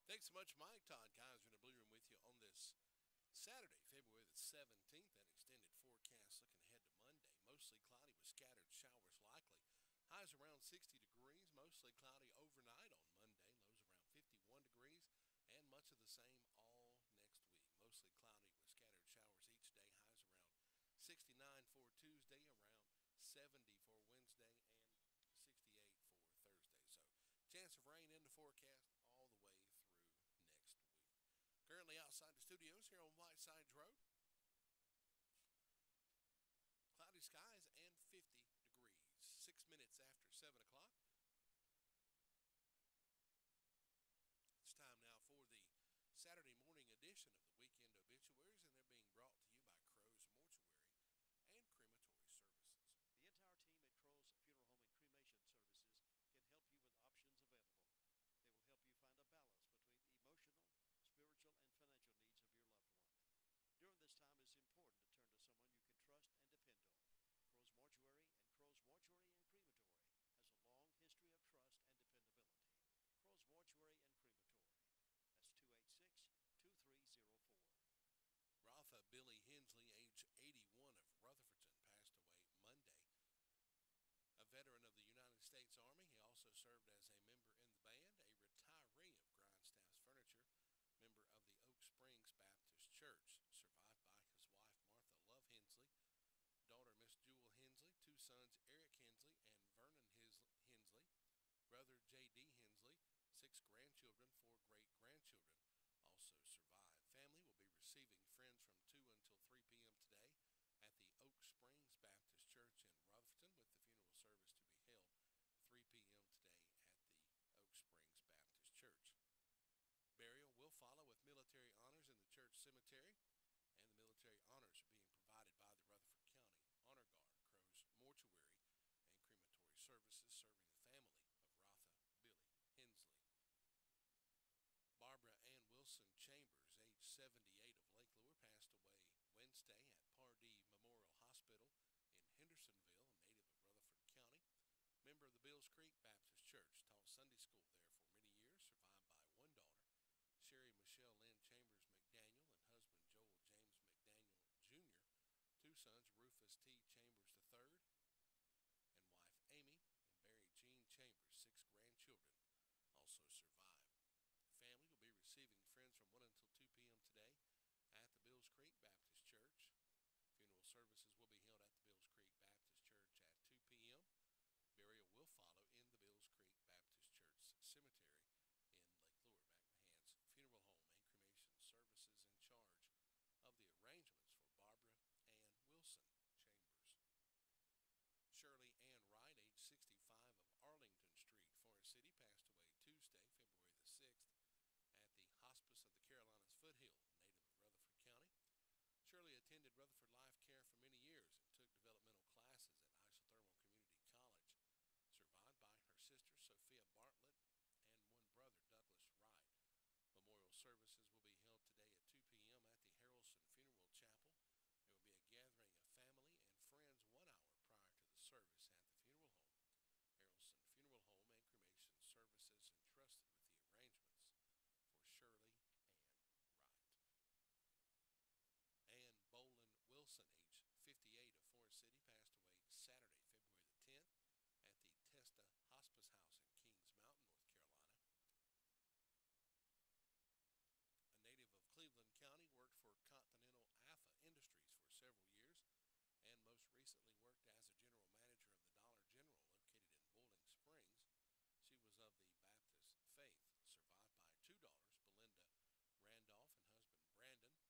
Thanks so much, Mike. Todd Kaiser in the Blue Room with you on this Saturday, February the 17th. That extended forecast looking ahead to Monday. Mostly cloudy with scattered showers likely. Highs around 60 degrees, mostly cloudy overnight on Monday. Lows around 51 degrees, and much of the same all next week. Mostly cloudy with scattered showers each day. Highs around 69 for Tuesday, around 70 for Wednesday, and 68 for Thursday. So, chance of rain in the forecast all the way through next week. Currently outside the studios here on Whitesides Road. Cloudy skies and 50 degrees. 6 minutes after 7 o'clock. It's time now for the Saturday morning edition of the Weekend Obituaries, and they're being brought to you by Crow's Mortuary and Crematory Services. The entire team at Crow's Funeral Home and Cremation Services can help you with options available. They will help you find a balance between the emotional, spiritual, and financial needs of your loved one. During this time, it's important to turn to someone you can trust and depend on. Crow's Mortuary and Crematory has a long history of trust and dependability. Crow's Mortuary and Crematory. That's 286-2304. Rotha Billy Hensley, age 81, of Rutherfordton, passed away Monday. A veteran of the United States Army, he also served as a member in the band, a retiree of Grindstaff's Furniture, member of the Oak Springs Baptist Church, survived by his wife Martha Love Hensley, daughter Miss Jewel Hensley, two sons Eric Hensley and Vernon Hensley, brother J.D. Hensley, 6 grandchildren, 4 great-grandchildren also survive. Family will be receiving friends from 2 until 3 p.m. today at the Oak Springs Baptist Church in Rutherfordton, with the funeral service to be held 3 p.m. today at the Oak Springs Baptist Church. Burial will follow with military honors in the church cemetery, and the military honors are being provided by the Rutherford County Honor Guard, Crow's Mortuary and Crematory Services, serving the family of Rotha Billy Hensley. Barbara Ann Wilson Chambers, age 78, of Lake Lure, passed away Wednesday at Pardee Memorial Hospital in Hendersonville, a native of Rutherford County. Member of the Bills Creek Baptist Church, taught Sunday school there for many years, survived by one daughter, Sherry Michelle Lynn Chambers McDaniel, and husband Joel James McDaniel Jr., two sons Rufus T. Chambers III and wife Amy, and Barry Jean Chambers. 6 grandchildren also survive. The family will be receiving friends from 1 until 2 p.m. today at the Bills Creek Baptist Church. Funeral services will be held at the Bills Creek Baptist Church at 2 p.m. Burial will follow in the Bills Creek Baptist Church Cemetery in Lake Lure. McMahon's Funeral Home and Cremation Services in charge of the arrangements for Barbara Ann Wilson Chambers. Shirley Ann Wright, age 65, of Arlington Street, Forest City, passed away Tuesday, February the 6th, at the Hospice of the Carolinas Foothill, native of Rutherford County. Shirley attended Rutherford Life Care for many years and took developmental classes at Isothermal Community College, survived by her sister Sophia Bartlett and one brother Douglas Wright. Memorial services will be held today at 2 p.m. at the Harrelson Funeral Chapel. There will be a gathering of family and friends 1 hour prior to the service at the funeral home. Harrelson Funeral Home and Cremation Services entrusted with the arrangements for Shirley Ann Wright. Ann Bolin Wilson, age 58, of Forest City, passed away Saturday, February the 10th, at the Testa Hospice House in Kings Mountain, North Carolina. A native of Cleveland County, worked for Continental AFA Industries for several years, and most recently worked as a general manager of the Dollar General located in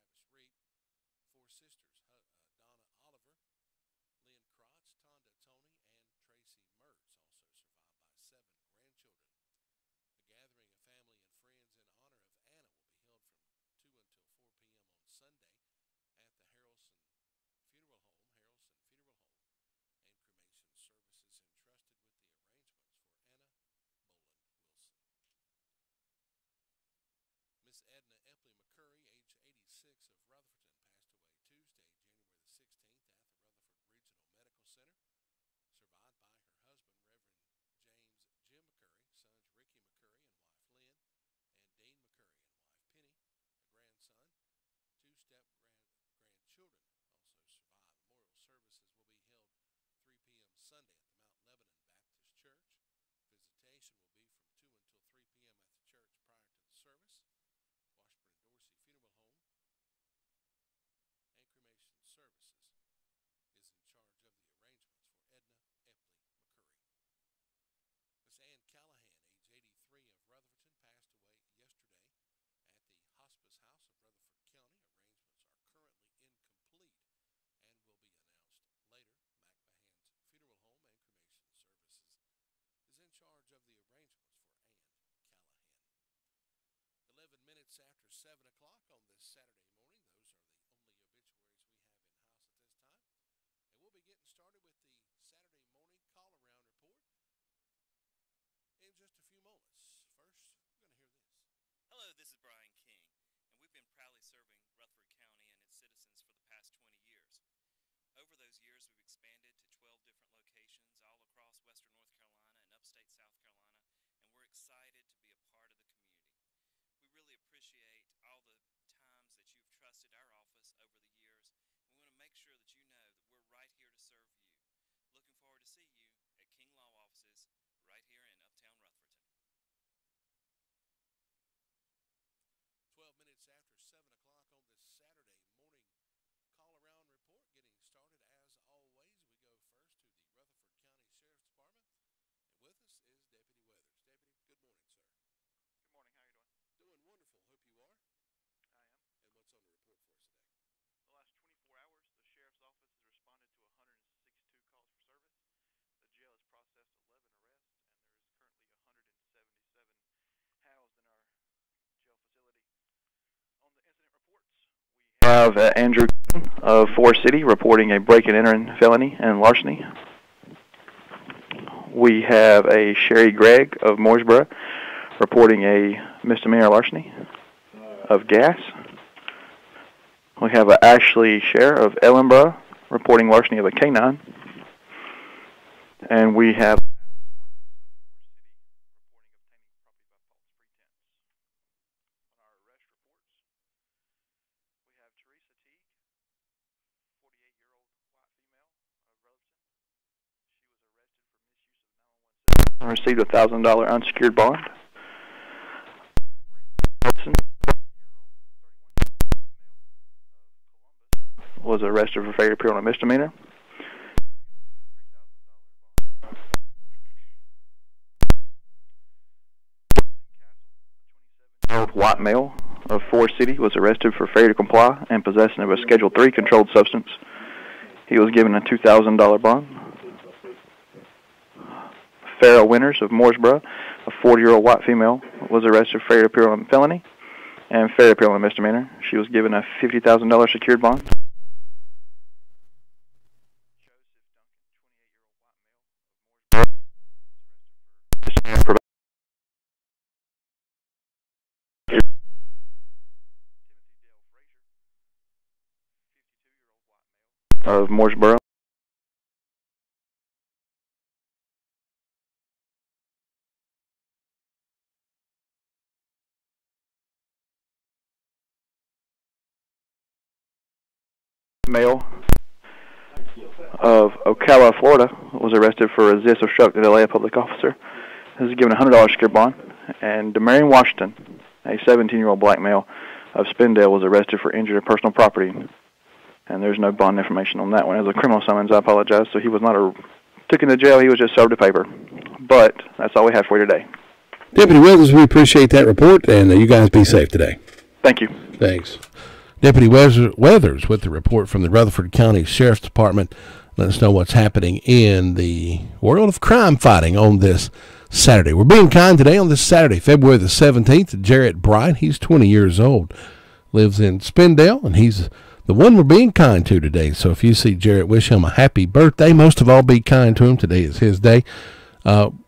Boiling Springs. She was of the Baptist faith, survived by 2 daughters, Belinda Randolph and husband Brandon, and Kristen Wilson and husband Travis Reed, 4 sisters, Donna Oliver, Lynn Crotch, Tonda Tony, and Tracy Mertz, also survived by 7 grandchildren. A gathering of family and friends in honor of Anna will be held from 2 until 4 p.m. on Sunday at the Harrelson Funeral Home, and Cremation Services entrusted with the arrangements for Anna Bolin Wilson. Miss Edna Epley McCurry, age 86, of Rutherfordton, passed away Tuesday, January the 16th, at the Rutherford Regional Medical Center, survived by her husband, Reverend James Jim McCurry, sons Ricky McCurry Sunday at the Mount Lebanon Baptist Church. Visitation will be from 2 until 3 p.m. at the church prior to the service. Washburn and Dorsey Funeral Home and Cremation Services is in charge of the arrangements for Edna Epley McCurry. Miss Ann Callahan, age 83, of Rutherford, passed away yesterday at the Hospice House of Rutherford County. Arrangements are currently incomplete and will be announced later. McMahon's Funeral Home and Cremation Services is in charge of the arrangements for Ann Callahan. 11 minutes after 7 o'clock on this Saturday morning. Those are the only obituaries we have in-house at this time. And we'll be getting started with the Saturday morning call-around report in just a few moments. First, we're going to hear this. Hello, this is Brian King, and we've been proudly serving Rutherford County and its citizens for the past 20 years. Over those years, we've expanded to 12 different locations all across western North Carolina and upstate South Carolina, and we're excited to be a part of the community. We really appreciate all the times that you've trusted our office over the years, and we want to make sure that you know that we're right here to serve you. Looking forward to see you at King Law Offices right here in Uptown Rutherford. 12 minutes after 7 o'clock on this Saturday morning call-around report. Getting started as always, we go first to the Rutherford County Sheriff's Department. And with us is Deputy Weathers. Deputy, good morning, sir. Good morning. How are you doing? Doing wonderful. Hope you are. I am. And what's on the report for us today? The last 24 hours, the Sheriff's Office has responded to 162 calls for service. The jail has processed 11 arrests, and there is currently 177 housed in our jail facility. On the incident reports, we have Andrew of Forest City reporting a break-and-entering felony and larceny. We have a Sherry Gregg of Mooresboro reporting a misdemeanor larceny of gas. We have a Ashley Scher of Ellenborough reporting larceny of a canine. And we have received a $1,000 unsecured bond. Was arrested for failure to appear on a misdemeanor. White male of Forest City was arrested for failure to comply and possession of a Schedule III controlled substance. He was given a $2,000 bond. Farrell Winters of Mooresboro, a 40-year-old white female, was arrested for failure to appear on a felony and failure to appear on a misdemeanor. She was given a $50,000 secured bond. Of Mooresboro. Male of Ocala, Florida, was arrested for resist obstructing delay a public officer. He was given a $100 secured bond. And Demarion Washington, a 17-year-old black male of Spindale, was arrested for injury to personal property. And there's no bond information on that one. It was a criminal summons. I apologize. So he was not taken to jail. He was just served a paper. But that's all we have for you today. Deputy Weathers, we appreciate that report, and you guys be safe today. Thank you. Thanks. Deputy Weathers with the report from the Rutherford County Sheriff's Department. Let us know what's happening in the world of crime fighting on this Saturday. We're being kind today on this Saturday, February the 17th, to Jarrett Bright. He's 20 years old, lives in Spindale, and he's the one we're being kind to today. So if you see Jarrett, wish him a happy birthday. Most of all, be kind to him. Today is his day.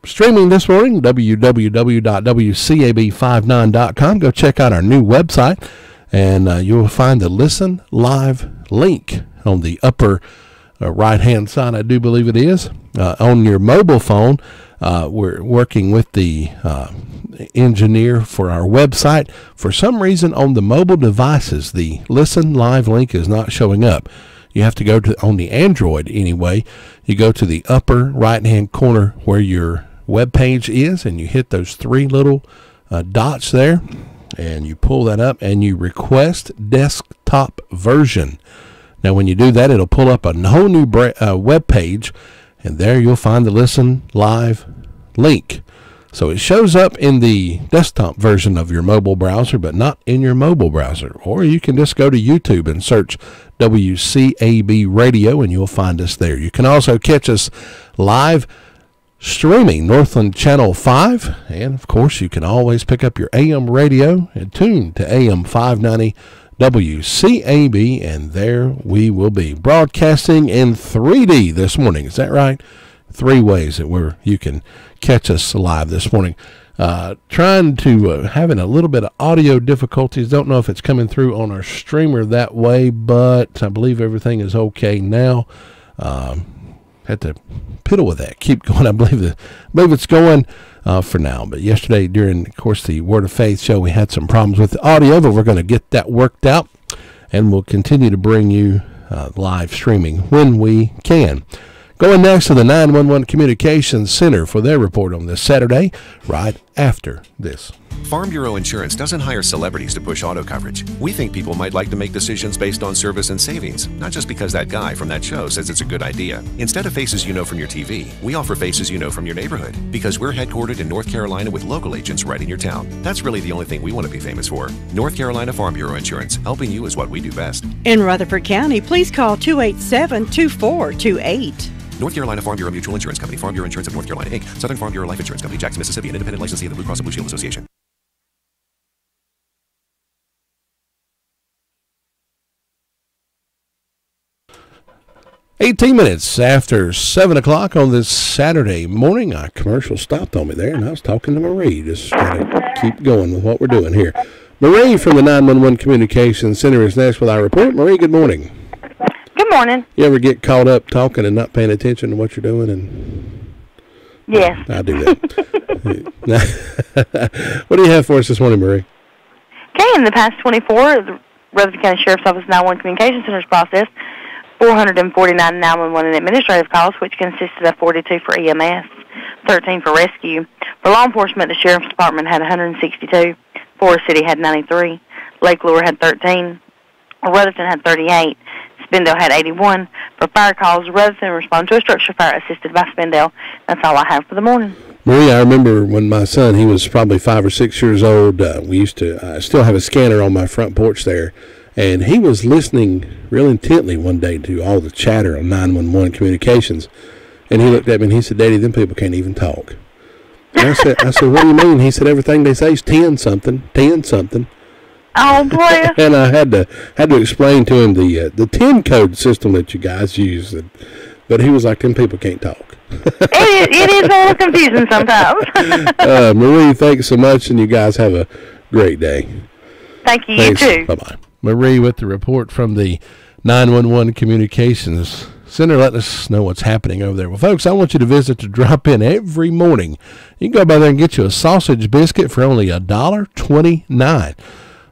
Streaming this morning, www.wcab59.com. Go check out our new website, and you will find the Listen Live link on the upper right-hand side, I do believe it is. On your mobile phone, we're working with the engineer for our website. For some reason, on the mobile devices, the Listen Live link is not showing up. you have to go to, on the Android anyway, you go to the upper right-hand corner where your web page is, and you hit those three little dots there, and you pull that up, and you request desktop version. Now, when you do that, it'll pull up a whole new web page, and there you'll find the Listen Live link. So it shows up in the desktop version of your mobile browser, but not in your mobile browser. Or you can just go to YouTube and search WCAB Radio, and you'll find us there. You can also catch us live streaming Northland Channel 5. And, of course, you can always pick up your AM radio and tune to AM 590 WCAB, and there we will be broadcasting in 3D this morning. Is that right? 3 ways that you can catch us live this morning. Trying to having a little bit of audio difficulties. Don't know if it's coming through on our streamer that way, but I believe everything is okay now. Had to piddle with that. Keep going. I believe it's going for now. But yesterday, during, of course, the Word of Faith show, we had some problems with the audio, but we're going to get that worked out, and we'll continue to bring you live streaming when we can. Going next to the 911 Communications Center for their report on this Saturday, right after this. Farm Bureau Insurance doesn't hire celebrities to push auto coverage. We think people might like to make decisions based on service and savings, not just because that guy from that show says it's a good idea. Instead of faces you know from your TV, we offer faces you know from your neighborhood, because we're headquartered in North Carolina with local agents right in your town. That's really the only thing we want to be famous for. North Carolina Farm Bureau Insurance, helping you is what we do best. In Rutherford County, please call 287-2428. North Carolina Farm Bureau Mutual Insurance Company, Farm Bureau Insurance of North Carolina, Inc., Southern Farm Bureau Life Insurance Company, Jackson, Mississippi, an independent licensee of the Blue Cross and Blue Shield Association. "18 minutes after 7 o'clock on this Saturday morning." A commercial stopped on me there, and I was talking to Marie. Just gotta keep going with what we're doing here. Marie from the 911 Communications Center is next with our report. Marie, good morning. Good morning. You ever get caught up talking and not paying attention to what you're doing? And yes. I do that. What do you have for us this morning, Marie? Okay, in the past 24, the Rutherford County Sheriff's Office 911 Communications Center's processed 449 911 and administrative calls, which consisted of 42 for EMS, 13 for rescue. For law enforcement, the Sheriff's Department had 162. Forest City had 93. Lake Lure had 13. Rutherford had 38. Spindale had 81. For fire calls, Rutherford responded to a structure fire assisted by Spindale. That's all I have for the morning. Marie, I remember when my son, he was probably 5 or 6 years old, I still have a scanner on my front porch there, and he was listening real intently one day to all the chatter on 911 communications, and he looked at me and he said, "Daddy, them people can't even talk." And I said, "What do you mean?" He said, "Everything they say is 10 something. Oh, boy. And I had to explain to him the 10 code system that you guys use, but he was like, "Them people can't talk." It is a little confusing sometimes. Marie, thanks so much, and you guys have a great day. Thank you. Thanks. You too. Bye-bye. Marie with the report from the 911 Communications Center, letting us know what's happening over there. Well, folks, I want you to visit the drop-in every morning. You can go by there and get you a sausage biscuit for only $1.29.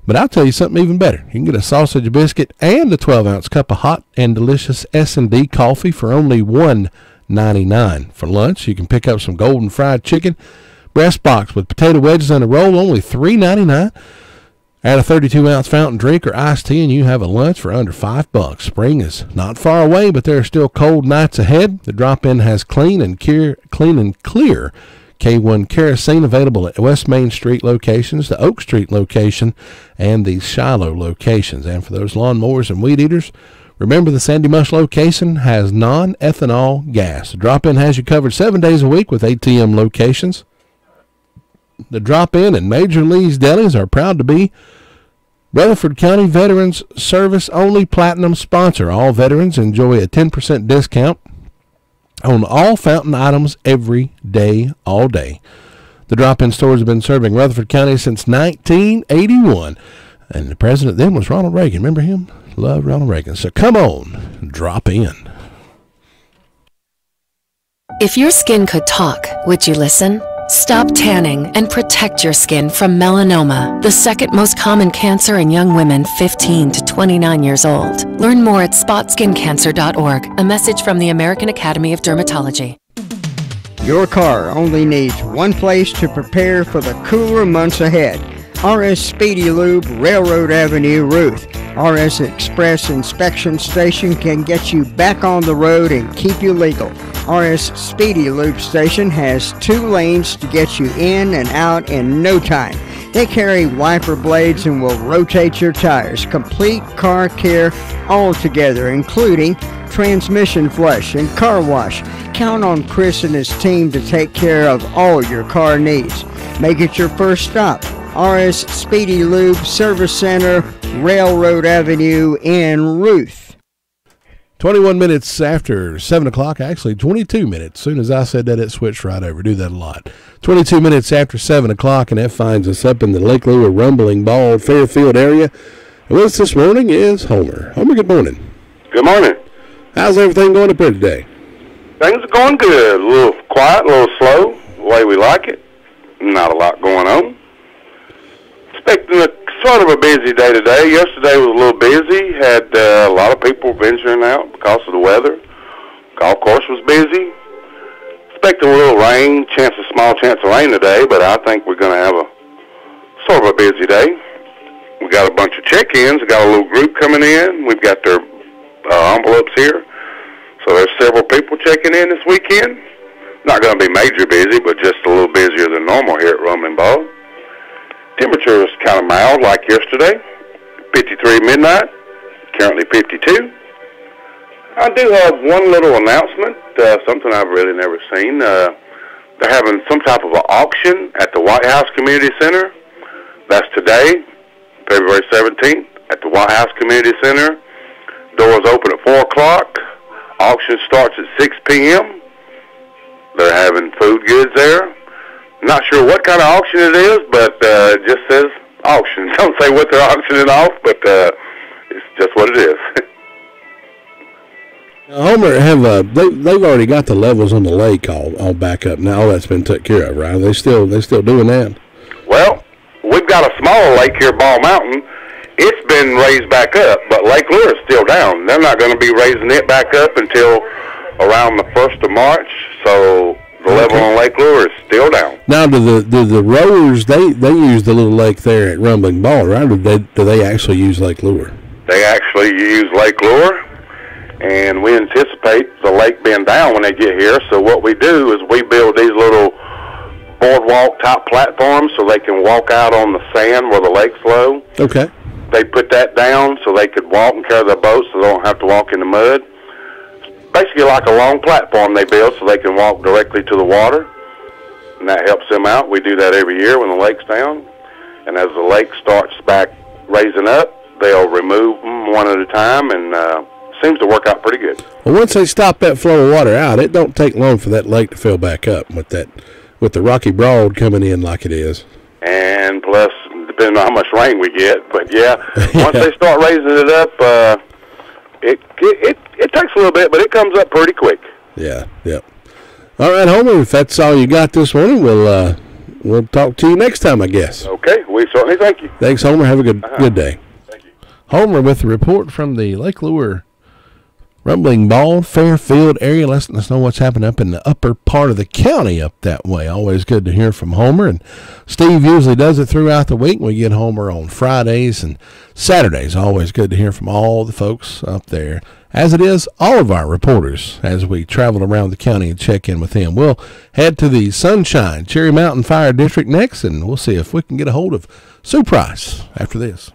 But I'll tell you something even better. You can get a sausage biscuit and a 12-ounce cup of hot and delicious S&D coffee for only $1.99. For lunch, you can pick up some golden fried chicken, breast box with potato wedges and a roll, only $3.99. Add a 32-ounce fountain drink or iced tea, and you have a lunch for under $5. Spring is not far away, but there are still cold nights ahead. The drop-in has clean and clear K1 kerosene available at West Main Street locations, the Oak Street location, and the Shiloh locations. And for those lawnmowers and weed eaters, remember the Sandy Mush location has non-ethanol gas. The drop-in has you covered 7 days a week with ATM locations. The drop-in and Major Lee's Delis are proud to be Rutherford County Veterans Service Only Platinum sponsor. All veterans enjoy a 10% discount on all fountain items every day, all day. The drop-in stores have been serving Rutherford County since 1981. And the president then was Ronald Reagan. Remember him? Loved Ronald Reagan. So come on, drop in. If your skin could talk, would you listen? Stop tanning and protect your skin from melanoma, the second most common cancer in young women 15 to 29 years old. Learn more at spotskincancer.org. A message from the American Academy of Dermatology. Your car only needs one place to prepare for the cooler months ahead. RS Speedy Lube, Railroad Avenue, Ruth. RS Express Inspection Station can get you back on the road and keep you legal. RS Speedy Lube Station has 2 lanes to get you in and out in no time. They carry wiper blades and will rotate your tires. Complete car care altogether, including transmission flush and car wash. Count on Chris and his team to take care of all your car needs. Make it your first stop. RS Speedy Lube Service Center, Railroad Avenue in Ruth. 21 minutes after 7 o'clock, actually 22 minutes. As soon as I said that, it switched right over. Do that a lot. 22 minutes after 7 o'clock, and that finds us up in the Lake Lure Rumbling Ball Fairfield area. And with us this morning is Homer. Homer, good morning. Good morning. How's everything going up here today? Things are going good. A little quiet, a little slow, the way we like it. Not a lot going on. Expecting a sort of a busy day today. Yesterday was a little busy. Had a lot of people venturing out because of the weather. Golf course was busy. Expecting a little rain, small chance of rain today, but I think we're going to have a sort of a busy day. We got a bunch of check-ins. We got a little group coming in. We've got their envelopes here. So there's several people checking in this weekend. Not going to be major busy, but just a little busier than normal here at Rumbling Ball. Temperature is kind of mild like yesterday. 53 midnight, currently 52. I do have one little announcement, something I've really never seen. They're having some type of an auction at the White House Community Center. That's today, February 17th, at the White House Community Center. Doors open at 4 o'clock. Auction starts at 6 p.m. They're having food goods there. Not sure what kind of auction it is, but it just says auction. Don't say what they're auctioning off, but it's just what it is. Now, Homer, they've already got the levels on the lake all back up now. All that's been taken care of, right? Are they still doing that? Well, we've got a smaller lake here, Ball Mountain. It's been raised back up, but Lake Lure is still down. They're not going to be raising it back up until around the 1st of March, so the level on Lake Lure is still down. Now, do the rowers, they use the little lake there at Rumbling Ball, right? Or do they actually use Lake Lure? They actually use Lake Lure, and we anticipate the lake being down when they get here. So what we do is we build these little boardwalk-type platforms so they can walk out on the sand where the lake's low. Okay. They put that down so they could walk and carry their boats so they don't have to walk in the mud. Basically like a long platform they build so they can walk directly to the water, and that helps them out. We do that every year when the lake's down, and as the lake starts back raising up, they'll remove them one at a time, and seems to work out pretty good. Well, once they stop that flow of water out, it don't take long for that lake to fill back up with the Rocky Broad coming in like it is. And plus, depending on how much rain we get, but yeah, once they start raising it up, it takes a little bit, but it comes up pretty quick. Yeah. All right, Homer, if that's all you got this morning, we'll talk to you next time, I guess. Okay, we certainly thank you. Thanks, Homer. Have a good day. Thank you. Homer with the report from the Lake Lure Rumbling Ball Fairfield area, letting us know what's happening up in the upper part of the county up that way. Always good to hear from Homer, and Steve usually does it throughout the week. We get Homer on Fridays and Saturdays. Always good to hear from all the folks up there, as it is all of our reporters as we travel around the county and check in with them. We'll head to the Sunshine Cherry Mountain Fire District next, and we'll see if we can get a hold of Sue Price after this.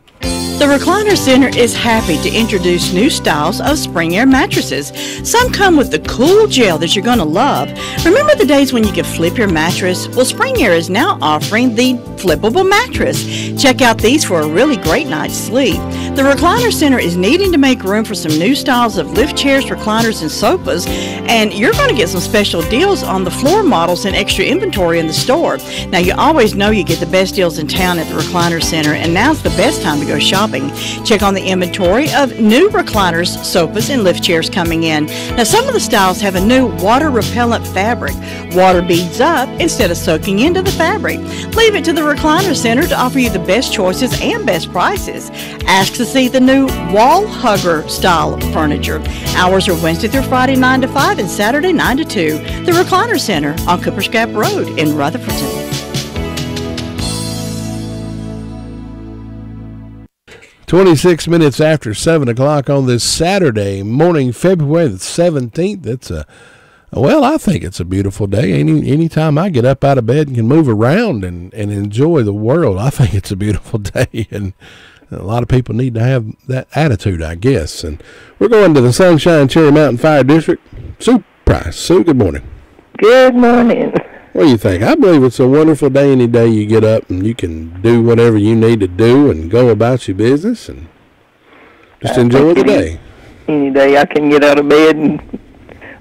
The Recliner Center is happy to introduce new styles of Spring Air mattresses. Some come with the cool gel that you're going to love. Remember the days when you could flip your mattress? Well, Spring Air is now offering the flippable mattress. Check out these for a really great night's sleep. The Recliner Center is needing to make room for some new styles of lift chairs, recliners, and sofas, and you're going to get some special deals on the floor models and extra inventory in the store. Now, you always know you get the best deals in town at the Recliner Center, and now's the best time to go shopping. Check on the inventory of new recliners, sofas, and lift chairs coming in. Now, some of the styles have a new water-repellent fabric. Water beads up instead of soaking into the fabric. Leave it to the Recliner Center to offer you the best choices and best prices. Ask to see the new wall hugger style furniture. Hours are Wednesday through Friday 9 to 5 and Saturday 9 to 2. The Recliner Center on Cooper's Gap Road in Rutherfordton. 26 minutes after 7 o'clock on this Saturday morning, February the 17th. It's I think it's a beautiful day. Anytime I get up out of bed and can move around and enjoy the world, I think it's a beautiful day. And a lot of people need to have that attitude, I guess. And we're going to the Sunshine Cherry Mountain Fire District. Sue Price. Sue, good morning. Good morning. What do you think? I believe it's a wonderful day any day you get up and you can do whatever you need to do and go about your business and just enjoy the day. Any day I can get out of bed and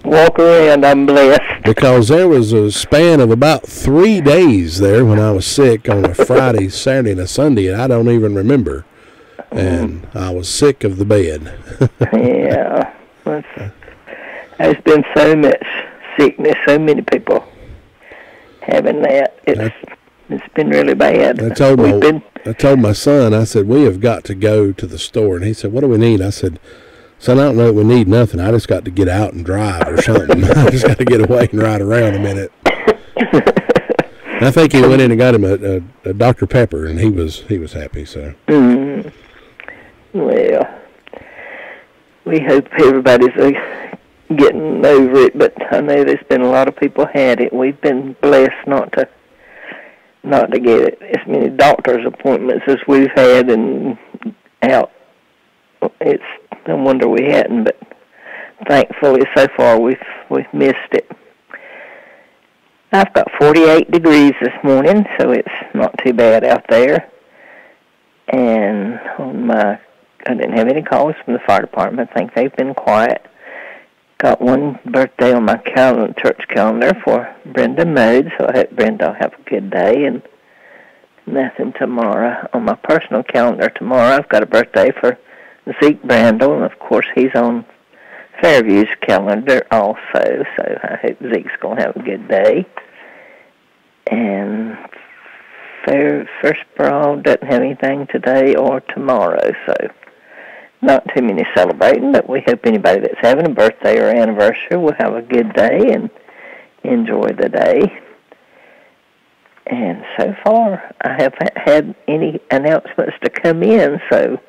walk around, I'm blessed. Because there was a span of about 3 days there when I was sick on a Friday, Saturday, and a Sunday, and I don't even remember. And I was sick of the bed. Yeah. There's been so much sickness, so many people having that. It's been really bad. I told my son, I said, we have got to go to the store. And he said, what do we need? I said, son, I don't know if we need nothing. I just got to get out and drive or something. I just got to get away and ride around a minute. I think he went in and got him a Dr. Pepper, and he was happy. So. Well, we hope everybody's getting over it, but I know there's been a lot of people had it. We've been blessed not to get as many doctor's appointments as we've had and out. It's no wonder we hadn't, but thankfully so far we've missed it. I've got 48 degrees this morning, so it's not too bad out there. And I didn't have any calls from the fire department. I think they've been quiet. Got one birthday on my church calendar for Brenda Mode, so I hope Brenda will have a good day. And nothing tomorrow. On my personal calendar tomorrow, I've got a birthday for Zeke Brandel, and of course he's on Fairview's calendar also, so I hope Zeke's going to have a good day. And First Brawl doesn't have anything today or tomorrow, so not too many celebrating, but we hope anybody that's having a birthday or anniversary will have a good day and enjoy the day. And so far, I haven't had any announcements to come in, so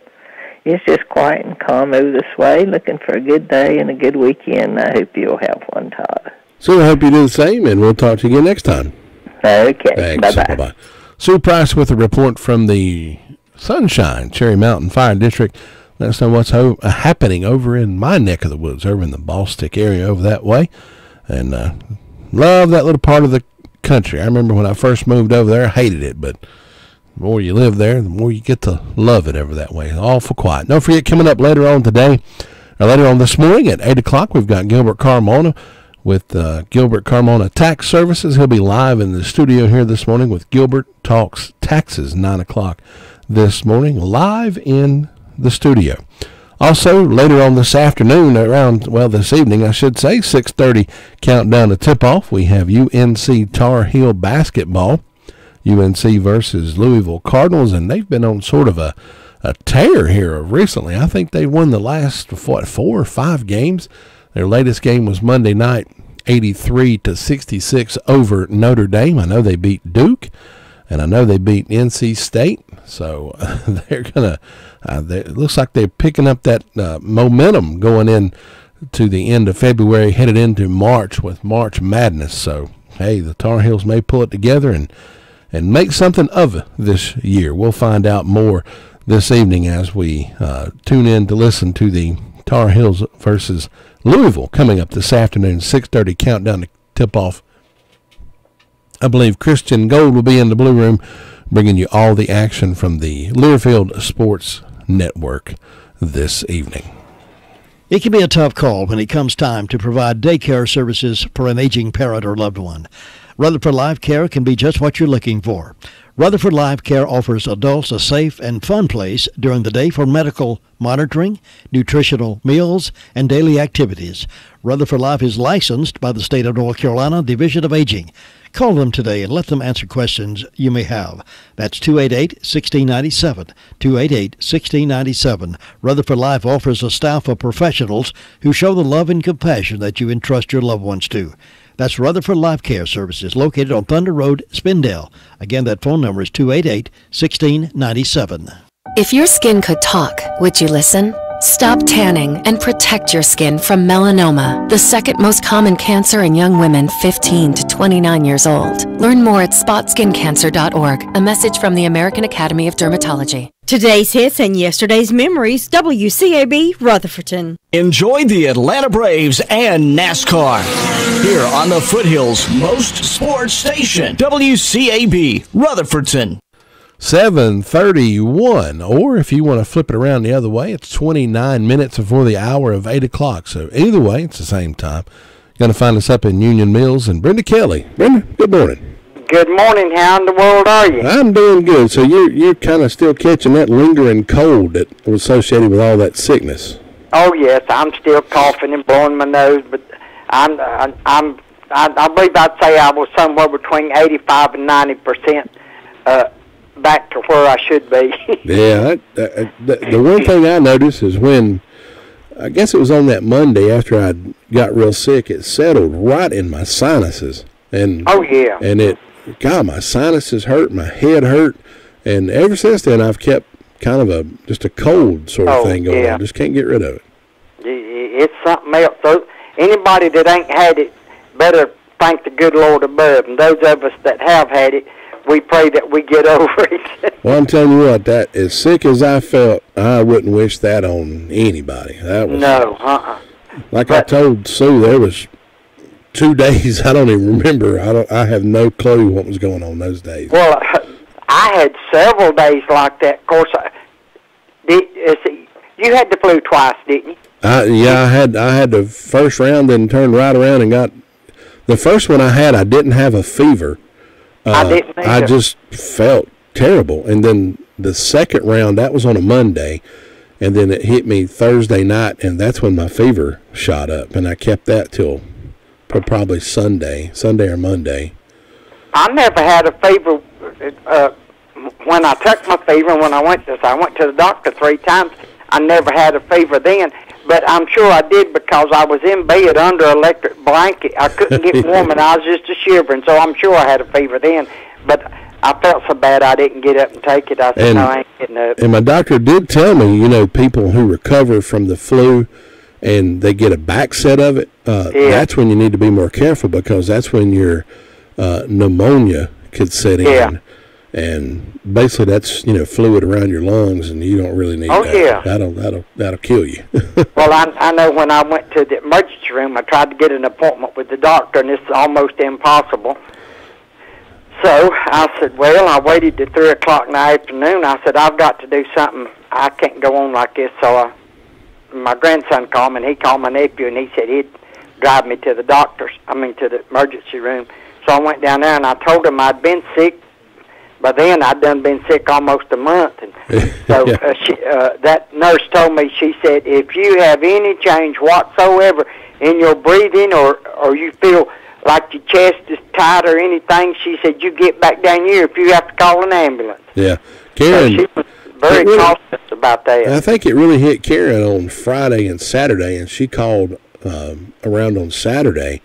it's just quiet and calm over this way, looking for a good day and a good weekend. I hope you'll have one, Todd. So I hope you do the same, and we'll talk to you again next time. Okay. Thanks. Bye-bye. Bye-bye. Sue Price with a report from the Sunshine Cherry Mountain Fire District. Let us know what's happening over in my neck of the woods, over in the Ballstick area over that way. And love that little part of the country. I remember when I first moved over there, I hated it, but the more you live there, the more you get to love it over that way. Awful quiet. Don't forget, coming up later on today, or later on this morning at 8 o'clock, we've got Gilbert Carmona with Gilbert Carmona Tax Services. He'll be live in the studio here this morning with Gilbert Talks Taxes, 9 o'clock this morning, live in the studio. Also, later on this afternoon, this evening, I should say, 6:30 countdown to tip-off, we have UNC Tar Heel basketball. UNC versus Louisville Cardinals, and they've been on sort of a tear here recently. I think they won the last, 4 or 5 games. Their latest game was Monday night, 83-66 over Notre Dame. I know they beat Duke, and I know they beat NC State. So they're going to it looks like they're picking up that momentum going in to the end of February, headed into March with March Madness. So, hey, the Tar Heels may pull it together and make something of this year. We'll find out more this evening as we tune in to listen to the Tar Heels versus Louisville coming up this afternoon, 6:30 countdown to tip-off. I believe Christian Gold will be in the Blue Room bringing you all the action from the Learfield Sports Network this evening. It can be a tough call when it comes time to provide daycare services for an aging parent or loved one. Rutherford Life Care can be just what you're looking for. Rutherford Life Care offers adults a safe and fun place during the day for medical monitoring, nutritional meals, and daily activities. Rutherford Life is licensed by the State of North Carolina Division of Aging. Call them today and let them answer questions you may have. That's 288-1697, 288-1697. Rutherford Life offers a staff of professionals who show the love and compassion that you entrust your loved ones to. That's Rutherford Life Care Services, located on Thunder Road, Spindale. Again, that phone number is 288-1697. If your skin could talk, would you listen? Stop tanning and protect your skin from melanoma, the second most common cancer in young women 15 to 29 years old. Learn more at spotskincancer.org. A message from the American Academy of Dermatology. Today's hits and yesterday's memories, WCAB Rutherfordton. Enjoy the Atlanta Braves and NASCAR here on the Foothills Most Sports Station, WCAB Rutherfordton. 7:31, or if you want to flip it around the other way, it's 29 minutes before the hour of 8 o'clock. So either way, it's the same time. You're going to find us up in Union Mills. And Brenda Kelly. Brenda, good morning. Good morning. How in the world are you? I'm doing good. So you're kind of still catching that lingering cold that was associated with all that sickness. Oh yes, I'm still coughing and blowing my nose, but I believe I'd say I was somewhere between 85 and 90% back to where I should be. Yeah, the one thing I noticed is when, I guess it was on that Monday after I got real sick, it settled right in my sinuses. And oh yeah. And my sinuses hurt, my head hurt, and ever since then I've kept kind of just a cold sort of thing going on. Just can't get rid of it. It's something else. So anybody that ain't had it better thank the good Lord above. And those of us that have had it, we pray that we get over it. Well, I'm telling you what, that as sick as I felt, I wouldn't wish that on anybody. That was Like I told Sue, there was 2 days I don't even remember. I have no clue what was going on those days. Well, I had several days like that. Of course, you had the flu twice, didn't you? Yeah, I had the first round, then turned right around and got the first one I had. I didn't have a fever. I didn't either. I just felt terrible. And then the second round, that was on a Monday, and then it hit me Thursday night, and that's when my fever shot up, and I kept that till probably Sunday or Monday. I never had a fever when I took my fever. When I went to the doctor 3 times. I never had a fever then, but I'm sure I did because I was in bed under an electric blanket. I couldn't get warm, and I was just a shivering, so I'm sure I had a fever then. But I felt so bad I didn't get up and take it. I said, no, I ain't getting up. And my doctor did tell me, people who recover from the flu and they get a back set of it, that's when you need to be more careful because that's when your pneumonia could set in. Yeah. And basically, that's fluid around your lungs, and you don't really need that. Yeah. That'll kill you. Well, I know when I went to the emergency room, I tried to get an appointment with the doctor, and it's almost impossible. So I said, well, I waited till 3 o'clock in the afternoon. I said, I've got to do something. I can't go on like this. So my grandson called me, and he called my nephew, and he said he'd drive me to the to the emergency room. So I went down there, and I told him I'd been sick. By then, I'd done been sick almost a month. And so that nurse told me, she said, if you have any change whatsoever in your breathing or you feel like your chest is tight or anything, she said, you get back down here if you have to call an ambulance. Yeah. Karen, so she was very cautious about that. I think it really hit Karen on Friday and Saturday, and she called around on Saturday.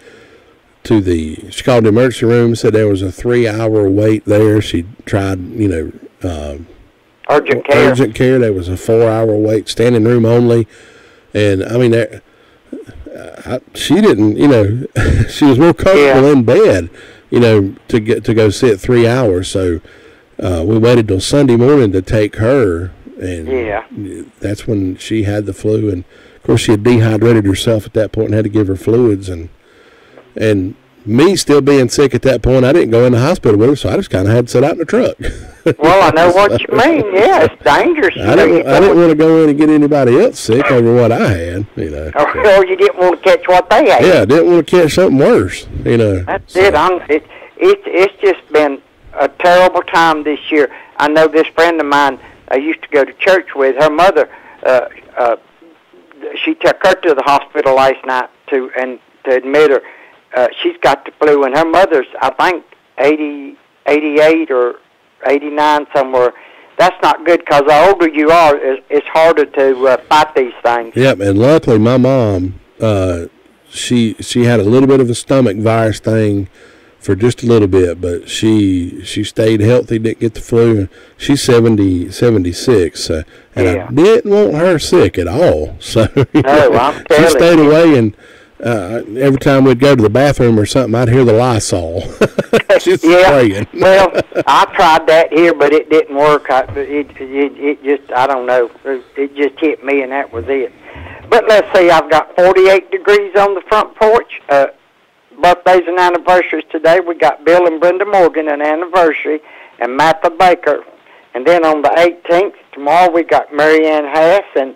She called the emergency room, said there was a 3-hour wait there. She tried, urgent care. There was a 4-hour wait, standing room only. And, I mean, she didn't, she was more comfortable in bed, to go sit 3 hours. So we waited till Sunday morning to take her. And that's when she had the flu. And, of course, she had dehydrated herself at that point and had to give her fluids. And me still being sick at that point, I didn't go in the hospital with her, so I just kind of had to sit out in the truck. Well, I know what you mean. Yeah, it's dangerous. I didn't want to go in and get anybody else sick over what I had, Or you didn't want to catch what they had. Yeah, I didn't want to catch something worse, That's it. It's just been a terrible time this year. I know this friend of mine I used to go to church with. Her mother, she took her to the hospital last night to admit her. She's got the flu, and her mother's, I think, 88 or 89 somewhere. That's not good because the older you are, it's harder to fight these things. Yep, and luckily my mom, she had a little bit of a stomach virus thing for just a little bit, but she stayed healthy, didn't get the flu. She's 76, and I didn't want her sick at all. So she stayed away, and every time we'd go to the bathroom or something, I'd hear the Lysol. She's spraying. Well, I tried that here, but it didn't work. It just, I don't know. It just hit me, and that was it. But let's see, I've got 48 degrees on the front porch. Birthdays and anniversaries today. We got Bill and Brenda Morgan, an anniversary, and Martha Baker. And then on the 18th, tomorrow, we got Marianne Hass and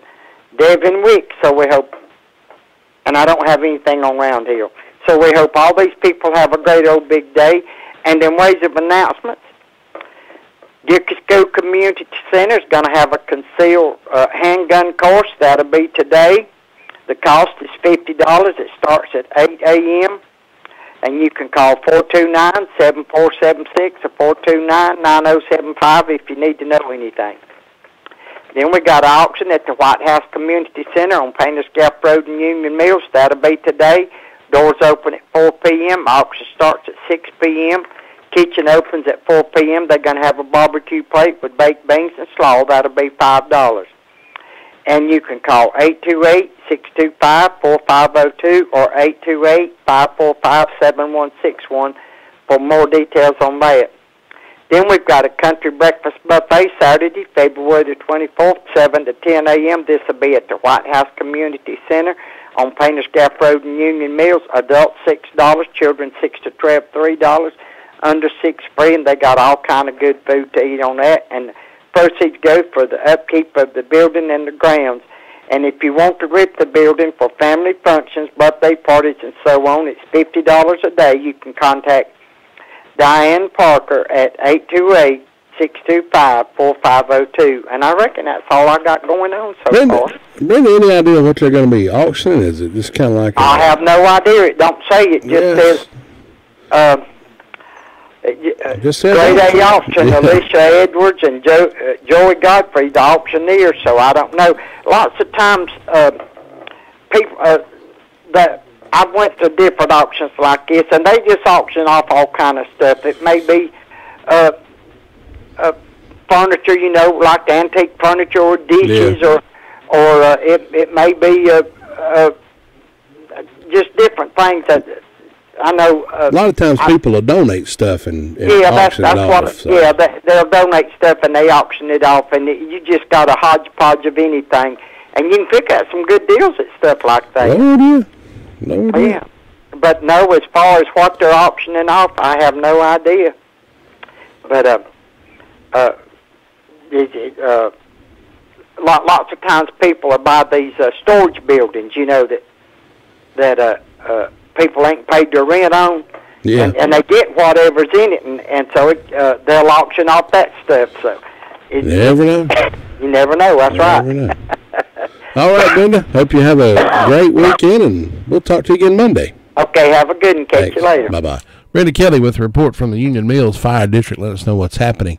Devin Wick. So we hope, and I don't have anything on Round Hill. So we hope all these people have a great old big day. And in ways of announcements, Dickiesco Community Center is going to have a concealed handgun course. That'll be today. The cost is $50. It starts at 8 a.m. And you can call 429-7476 or 429-9075 if you need to know anything. Then we got an auction at the White House Community Center on Painters Gap Road in Union Mills. That'll be today. Doors open at 4 p.m. Auction starts at 6 p.m. Kitchen opens at 4 p.m. They're going to have a barbecue plate with baked beans and slaw. That'll be $5. And you can call 828-625-4502 or 828-545-7161 for more details on that. Then we've got a country breakfast buffet Saturday, February the 24th, 7 to 10 a.m. This will be at the White House Community Center on Painters Gap Road in Union Mills. Adults $6, children 6 to 12, $3, under 6 free, and they got all kind of good food to eat on that. And proceeds go for the upkeep of the building and the grounds. And if you want to rent the building for family functions, birthday parties, and so on, it's $50 a day. You can contact Diane Parker at 828-625-4502. And I reckon that's all I got going on so far. Brenda, any idea what they're going to be auctioning? Is it just kind of like... I have no idea. It don't say. It just says... Grade A auction, Alicia Edwards and Joey Godfrey, the auctioneer. So I don't know. Lots of times, people that I went to different auctions like this, and they just auction off all kind of stuff. It may be furniture, like antique furniture or dishes, or it may be just different things that. I know. A lot of times people will donate stuff and auction it off. They'll donate stuff and they auction it off, and you just got a hodgepodge of anything, and you can pick out some good deals at stuff like that. No idea. Yeah, but no, as far as what they're auctioning off, I have no idea. But lots of times people will buy these storage buildings, that people ain't paid their rent on, and they get whatever's in it, and so they'll auction off that stuff. So you never know. You never know. That's right. Know. All right, Brenda. Hope you have a great weekend, and we'll talk to you again Monday. Okay. Have a good one. Catch you later. Bye bye. Brenda Kelly with a report from the Union Mills Fire District. Let us know what's happening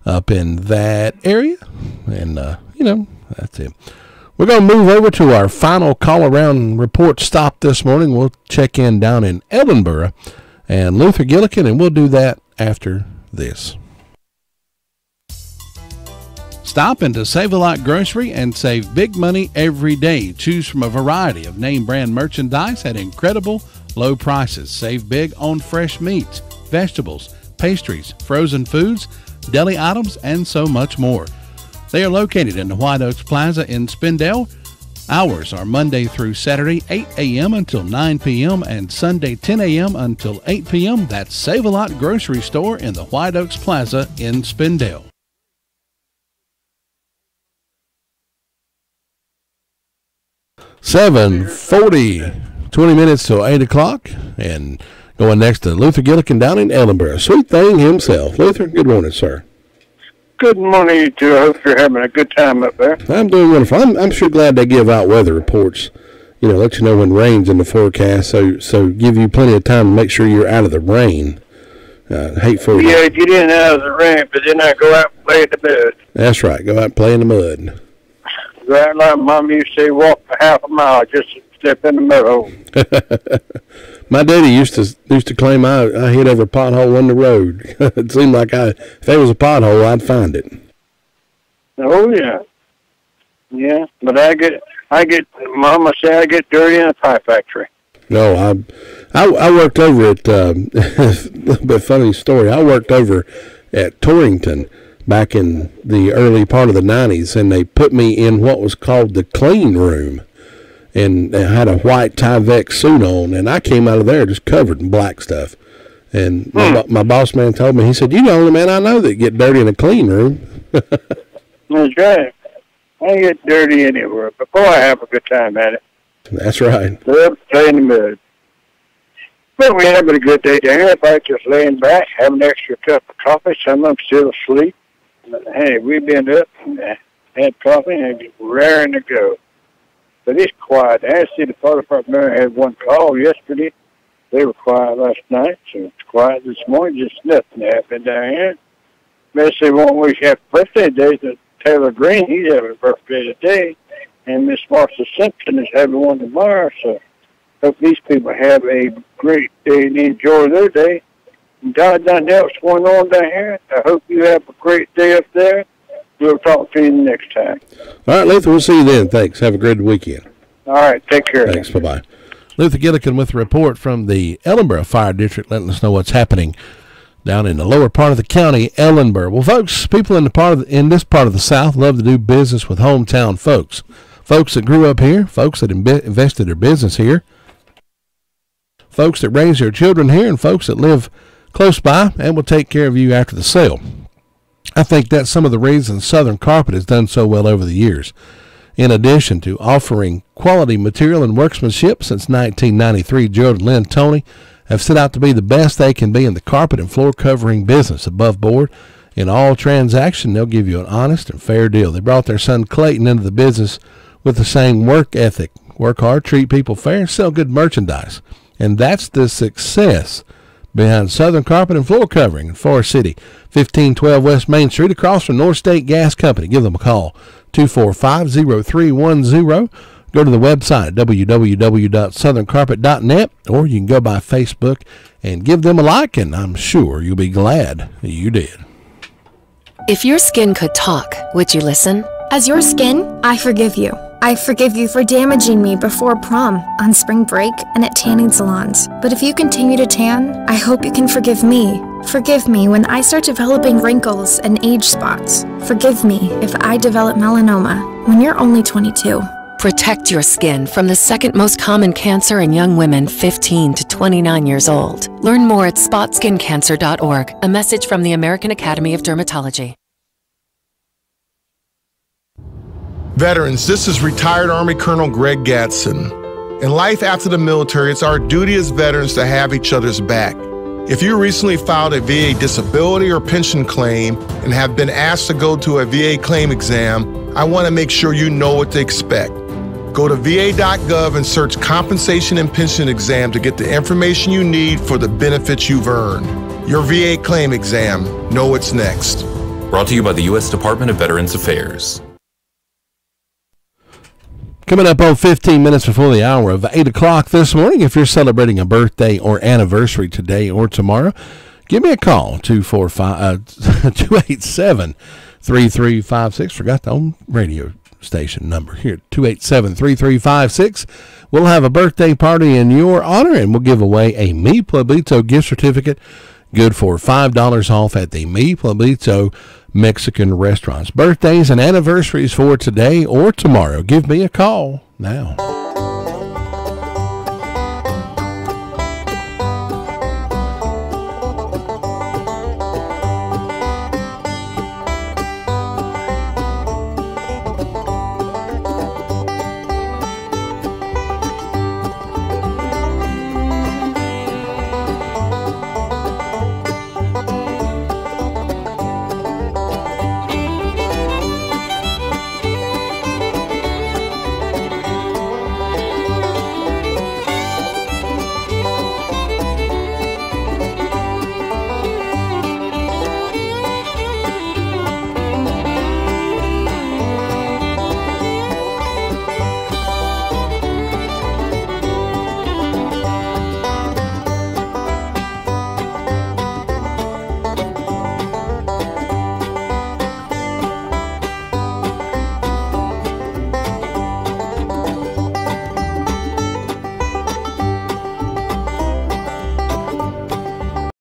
up in that area, and that's it. We're going to move over to our final call-around report stop this morning. We'll check in down in Ellenboro and Luther Gillikin, and we'll do that after this. Stop into Save-A-Lot Grocery and save big money every day. Choose from a variety of name-brand merchandise at incredible low prices. Save big on fresh meats, vegetables, pastries, frozen foods, deli items, and so much more. They are located in the White Oaks Plaza in Spindale. Hours are Monday through Saturday, 8 a.m. until 9 p.m. and Sunday, 10 a.m. until 8 p.m. That's Save-A-Lot Grocery Store in the White Oaks Plaza in Spindale. $7:40, 20 minutes till 8 o'clock, and going next to Luther Gillikin down in Ellenboro. Sweet thing himself. Luther, good morning, sir. Good morning, you two. I hope you're having a good time up there. I'm doing wonderful. I'm sure glad they give out weather reports. Let you know when rain's in the forecast, so give you plenty of time to make sure you're out of the rain. Hate for you. Yeah, get in and out of the rain, but then I go out and play in the mud. That's right. Go out and play in the mud. Go out like Mom used to say, walk a half a mile just to step in the mud hole. My daddy used to claim I hit over a pothole on the road. It seemed like if there was a pothole, I'd find it. Oh yeah, yeah. But I get. Mama said I get dirty in a pie factory. No, I worked over at a little bit funny story. I worked over at Torrington back in the early part of the 90s, and they put me in what was called the clean room. And I had a white Tyvek suit on, and I came out of there just covered in black stuff. And my boss man told me, he said, "You're the only man I know that get dirty in a clean room." That's right. I get dirty anywhere, but boy, I have a good time at it. That's right. Love to play in the mud. But we're having a good day there. Everybody just laying back, having an extra cup of coffee. Some of them still asleep. But, hey, we've been up and had coffee and raring to go. But it's quiet. I see the fire department had one call yesterday. They were quiet last night, so it's quiet this morning. Just nothing happened down here. Miss, they won't wish happy birthday today to Taylor Green. He's having a birthday today. And Miss Martha Simpson is having one tomorrow. So hope these people have a great day and enjoy their day. And God done else going on down here. I hope you have a great day up there. We'll talk to you next time. All right, Luther, we'll see you then. Thanks. Have a great weekend. All right, take care. Thanks. Bye-bye. Luther Gillikin with a report from the Ellenboro Fire District, letting us know what's happening down in the lower part of the county, Ellenboro. Well, folks, people in this part of the South love to do business with hometown folks. Folks that grew up here, folks that invested their business here, folks that raise their children here, and folks that live close by and will take care of you after the sale. I think that's some of the reasons Southern Carpet has done so well over the years. In addition to offering quality material and workmanship since 1993, Gerald and Lynn Toney have set out to be the best they can be in the carpet and floor covering business. Above board, in all transaction, they'll give you an honest and fair deal. They brought their son Clayton into the business with the same work ethic. Work hard, treat people fair, sell good merchandise. And that's the success behind Southern Carpet and Floor Covering in Forest City, 1512 West Main Street, across from North State Gas Company. Give them a call, 245-0310. Go to the website at www.southerncarpet.net, or you can go by Facebook and give them a like, and I'm sure you'll be glad you did. If your skin could talk, would you listen? As your skin, I forgive you. I forgive you for damaging me before prom, on spring break, and at tanning salons. But if you continue to tan, I hope you can forgive me. Forgive me when I start developing wrinkles and age spots. Forgive me if I develop melanoma when you're only 22. Protect your skin from the second most common cancer in young women 15 to 29 years old. Learn more at spotskincancer.org. A message from the American Academy of Dermatology. Veterans, this is retired Army Colonel Greg Gadsden. In life after the military, it's our duty as veterans to have each other's back. If you recently filed a VA disability or pension claim and have been asked to go to a VA claim exam, I want to make sure you know what to expect. Go to va.gov and search compensation and pension exam to get the information you need for the benefits you've earned. Your VA claim exam. Know what's next. Brought to you by the U.S. Department of Veterans Affairs. Coming up on 15 minutes before the hour of 8 o'clock this morning, if you're celebrating a birthday or anniversary today or tomorrow, give me a call, 287-3356. Forgot the own radio station number here, 287-3356. We'll have a birthday party in your honor, and we'll give away a Mi Pueblito gift certificate, good for $5 off at the Mi Pueblito Mexican restaurants. Birthdays and anniversaries for today or tomorrow. Give me a call now.